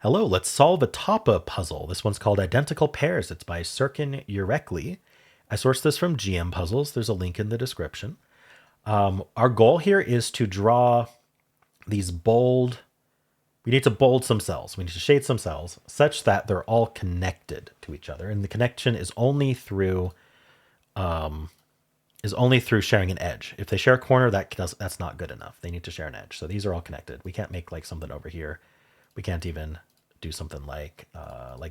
Hello, let's solve a Tapa puzzle. This one's called Identical Pairs. It's by Serkan Yürekli. I sourced this from GM Puzzles. There's a link in the description. Our goal here is to draw these bold, we need to bold some cells. We need to shade some cells such that they're all connected to each other. And the connection is only through sharing an edge. If they share a corner, that's not good enough. They need to share an edge. So these are all connected. We can't make like something over here. We can't even do something like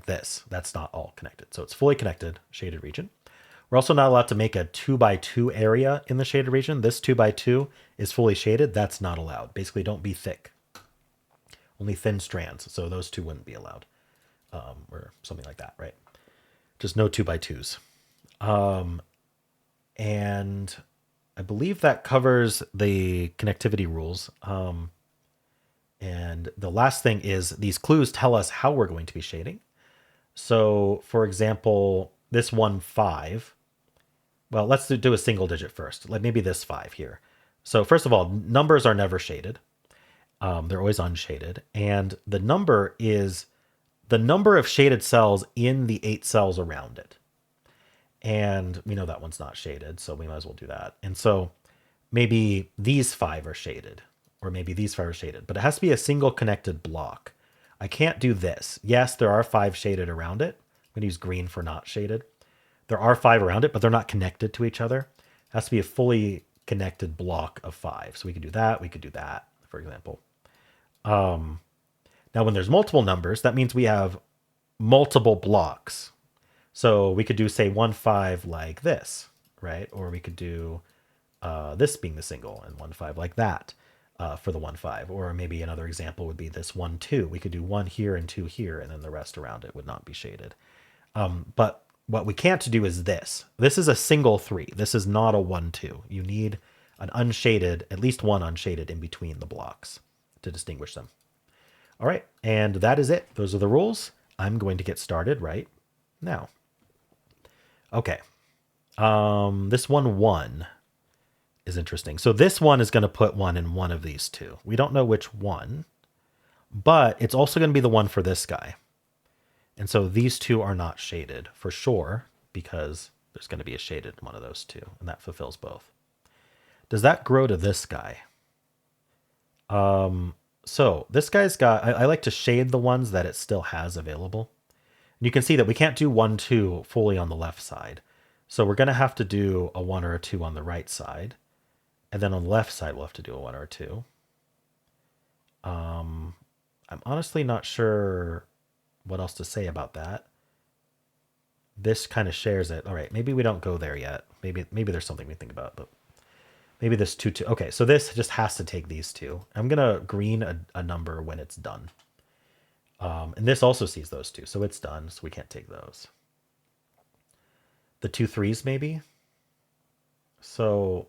this. That's not all connected. So it's fully connected shaded region. We're also not allowed to make a 2x2 area in the shaded region. This 2x2 is fully shaded. That's not allowed. Basically, don't be thick. Only thin strands. So those two wouldn't be allowed, or something like that, right? Just no 2x2s. And I believe that covers the connectivity rules. And the last thing is these clues tell us how we're going to be shading. So for example, this 1, 5. Well, let's do a single digit first. Like maybe this 5 here. So first of all, numbers are never shaded. They're always unshaded. And the number is the number of shaded cells in the 8 cells around it. And we know that one's not shaded, so we might as well do that. And so maybe these 5 are shaded, or maybe these 5 are shaded, but it has to be a single connected block. I can't do this. Yes, there are 5 shaded around it. I'm gonna use green for not shaded. There are 5 around it, but they're not connected to each other. It has to be a fully connected block of 5. So we could do that, we could do that, for example. Now when there's multiple numbers, that means we have multiple blocks. So we could do, say, 1, 5 like this, right? Or we could do this being the single and 1, 5 like that for the 1, 5. Or maybe another example would be this 1, 2. We could do 1 here and 2 here, and then the rest around it would not be shaded. But what we can't do is this. This is a single 3. This is not a 1, 2. You need an unshaded, at least one unshaded in between the blocks to distinguish them. All right, and that is it. Those are the rules. I'm going to get started right now. Okay. This 1, 1 is interesting. So this one is going to put 1 in one of these two. We don't know which one, but it's also going to be the one for this guy. And so these two are not shaded for sure, because there's going to be a shaded one of those two, and that fulfills both. Does that grow to this guy? So this guy's got, I like to shade the ones that it still has available. And you can see that we can't do 1, 2 fully on the left side. So we're going to have to do a 1 or a 2 on the right side. And then on the left side, we'll have to do a 1 or a 2. I'm honestly not sure what else to say about that. This kind of shares it. All right, maybe we don't go there yet. Maybe there's something we think about, but maybe this 2, 2. Okay, so this just has to take these two. I'm going to green a number when it's done. And this also sees those two, so it's done, so we can't take those. The 2, 3s maybe? So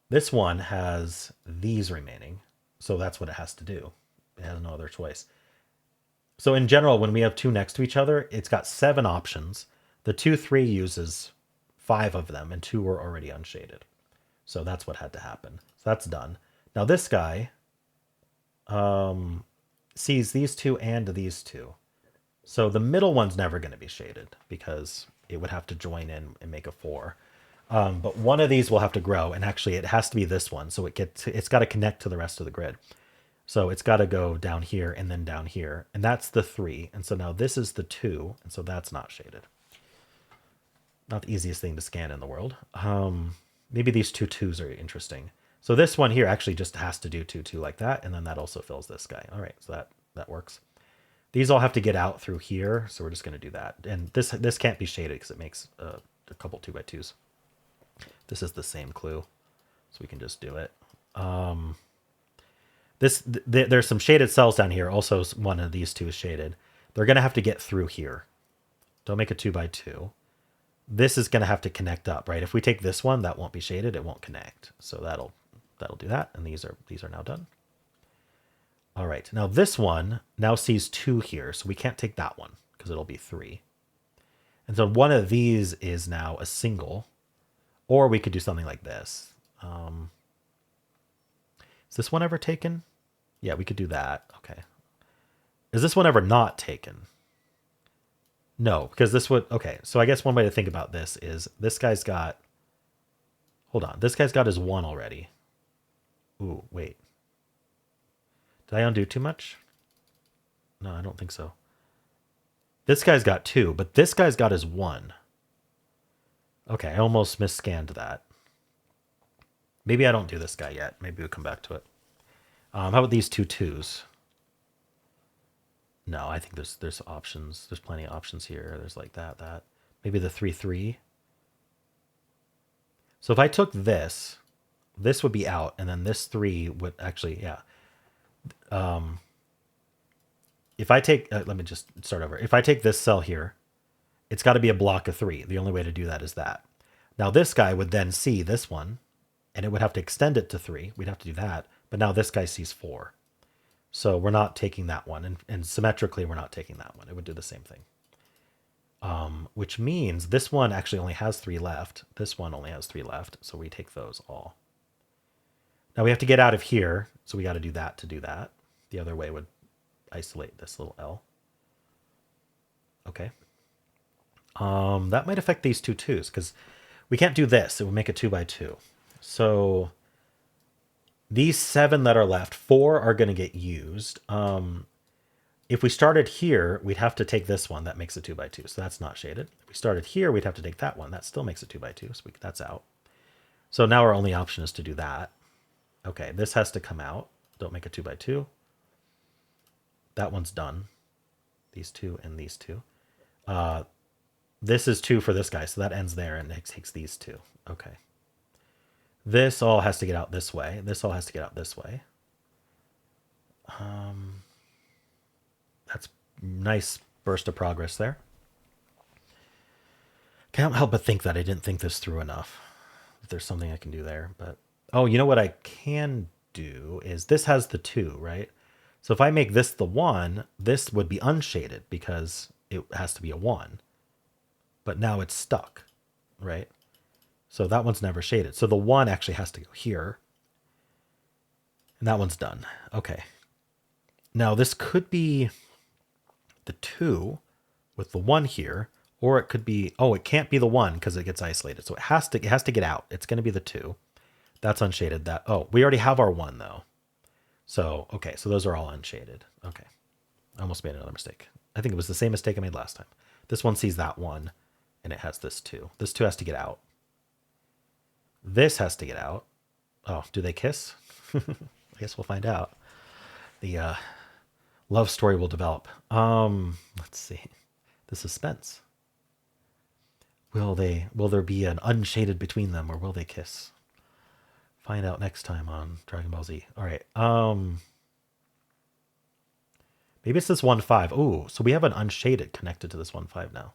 this one has these remaining, so that's what it has to do. It has no other choice. So in general, when we have 2 next to each other, it's got 7 options. The 2, 3 uses 5 of them, and 2 were already unshaded. So that's what had to happen. So that's done. Now this guy sees these 2 and these 2. So the middle one's never going to be shaded because it would have to join in and make a 4. But one of these will have to grow, and actually it has to be this one. So it's got to connect to the rest of the grid. So it's got to go down here and then down here, and that's the 3. And so now this is the 2, and so that's not shaded. Not the easiest thing to scan in the world. Maybe these 2 2s are interesting. So this one here actually just has to do 2, 2 like that, and then that also fills this guy. All right, so that works. These all have to get out through here, so we're just going to do that. And this can't be shaded because it makes a couple 2x2s. This is the same clue, so we can just do it. There's some shaded cells down here. Also, one of these 2 is shaded. They're going to have to get through here. Don't make a 2x2. This is going to have to connect up, right? If we take this one, that won't be shaded. It won't connect. So that'll do that. And these are now done. All right. Now this one now sees 2 here. So we can't take that one because it'll be 3. And so one of these is now a single, or we could do something like this. this one ever taken? Yeah, we could do that. Okay. Is this one ever not taken? No, because this would... Okay, so I guess one way to think about this is this guy's got... Hold on. This guy's got his 1 already. Ooh, wait. Did I undo too much? No, I don't think so. This guy's got 2, but this guy's got his 1. Okay, I almost misscanned that. Maybe I don't do this guy yet. Maybe we'll come back to it. How about these 2 2s? No, I think there's options. There's plenty of options here. There's like that. Maybe the 3 3. So if I took this would be out, and then this 3 would actually, yeah. If I take, let me just start over. If I take this cell here, it's got to be a block of 3. The only way to do that is that. Now this guy would then see this one, and it would have to extend it to 3. We'd have to do that. But now this guy sees 4. So we're not taking that one. And symmetrically, we're not taking that one. It would do the same thing. Which means this one actually only has 3 left. This one only has 3 left. So we take those all. Now we have to get out of here. So we got to do that to do that. The other way would isolate this little L. Okay. That might affect these 2 2s because we can't do this. It would make a 2 by 2. So these 7 that are left, 4 are going to get used. If we started here, we'd have to take this one. That makes a 2 by 2. So that's not shaded. If we started here, we'd have to take that one. That still makes a 2 by 2. So that's out. So now our only option is to do that. Okay, this has to come out. Don't make a 2 by 2. That one's done. These 2 and these 2. This is 2 for this guy, so that ends there, and it takes these 2. Okay. This all has to get out this way. This all has to get out this way. That's nice burst of progress there. Can't help but think that I didn't think this through enough. If there's something I can do there, but... Oh, you know what I can do is this has the 2, right? So if I make this the 1, this would be unshaded because it has to be a 1. But now it's stuck, right? So that one's never shaded. So the 1 actually has to go here. And that one's done. Okay. Now this could be the 2 with the 1 here, or it could be, oh, it can't be the 1 because it gets isolated. So it has to get out. It's going to be the 2. That's unshaded. That, oh, we already have our 1 though. So, okay, so those are all unshaded. Okay. I almost made another mistake. I think it was the same mistake I made last time. This one sees that 1, and it has this 2. This 2 has to get out. This has to get out. Oh, do they kiss? I guess we'll find out. The love story will develop. Let's see. The suspense. Will there be an unshaded between them, or will they kiss? Find out next time on Dragon Ball Z. All right. Maybe it's this 1-5. Ooh, so we have an unshaded connected to this 1-5 now.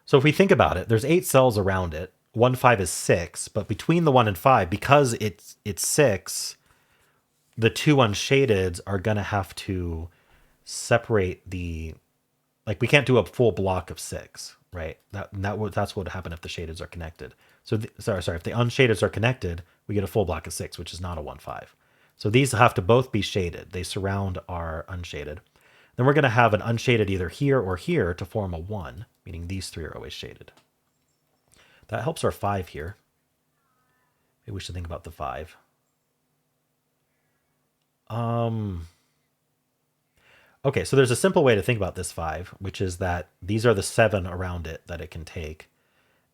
So if we think about it, there's 8 cells around it. 1-5 is 6, but between the 1 and 5, because it's 6, the 2 unshadeds are gonna have to separate the, like we can't do a full block of 6, right? That's what would happen if the shadeds are connected. So sorry, if the unshadeds are connected, we get a full block of 6, which is not a 1-5. So these have to both be shaded. They surround our unshaded. Then we're going to have an unshaded either here or here to form a 1, meaning these 3 are always shaded. That helps our 5 here. Maybe we should think about the 5. Okay, so there's a simple way to think about this 5, which is that these are the 7 around it that it can take.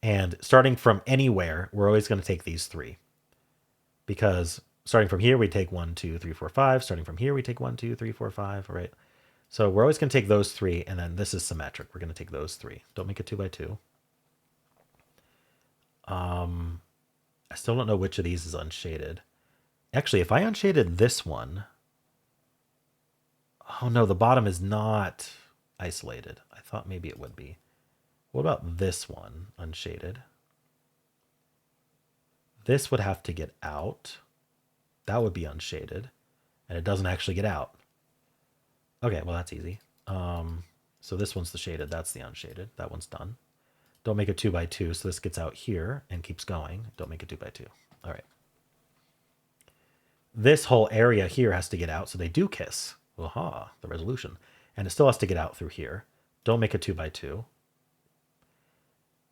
And starting from anywhere, we're always going to take these 3. Because starting from here, we take 1, 2, 3, 4, 5. Starting from here, we take 1, 2, 3, 4, 5, right? So we're always going to take those 3, and then this is symmetric. We're going to take those 3. Don't make it 2 by 2. I still don't know which of these is unshaded. Actually, if I unshaded this one... Oh no, the bottom is not isolated. I thought maybe it would be. What about this one, unshaded? This would have to get out. That would be unshaded. And it doesn't actually get out. Okay, well that's easy. So this one's the shaded, that's the unshaded. That one's done. Don't make it 2 by 2, so this gets out here and keeps going. Don't make it 2 by 2. All right. this whole area here has to get out, so they do kiss. Aha, the resolution. And it still has to get out through here. Don't make a 2 by 2.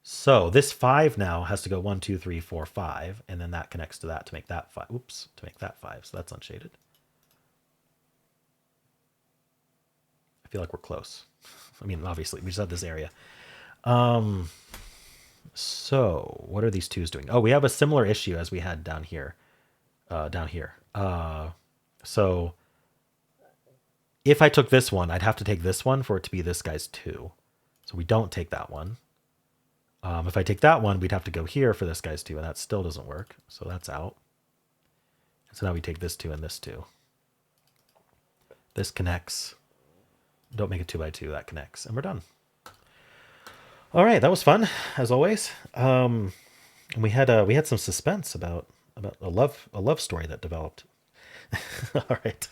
So this 5 now has to go 1, 2, 3, 4, 5, and then that connects to that to make that 5. Oops, to make that 5. So that's unshaded. I feel like we're close. I mean, obviously, we just had this area. So what are these 2s doing? Oh, we have a similar issue as we had down here. So if I took this one, I'd have to take this one for it to be this guy's 2. So we don't take that one. If I take that one, we'd have to go here for this guy's 2, and that still doesn't work. So that's out. So now we take this 2 and this 2. This connects. Don't make a 2 by 2. That connects, and we're done. All right, that was fun as always. And we had some suspense about a love story that developed. All right.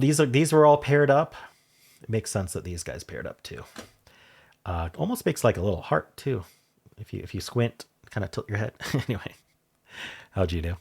These were all paired up. It makes sense that these guys paired up too. Almost makes like a little heart too. If you squint, kind of tilt your head. Anyway, how'd you do?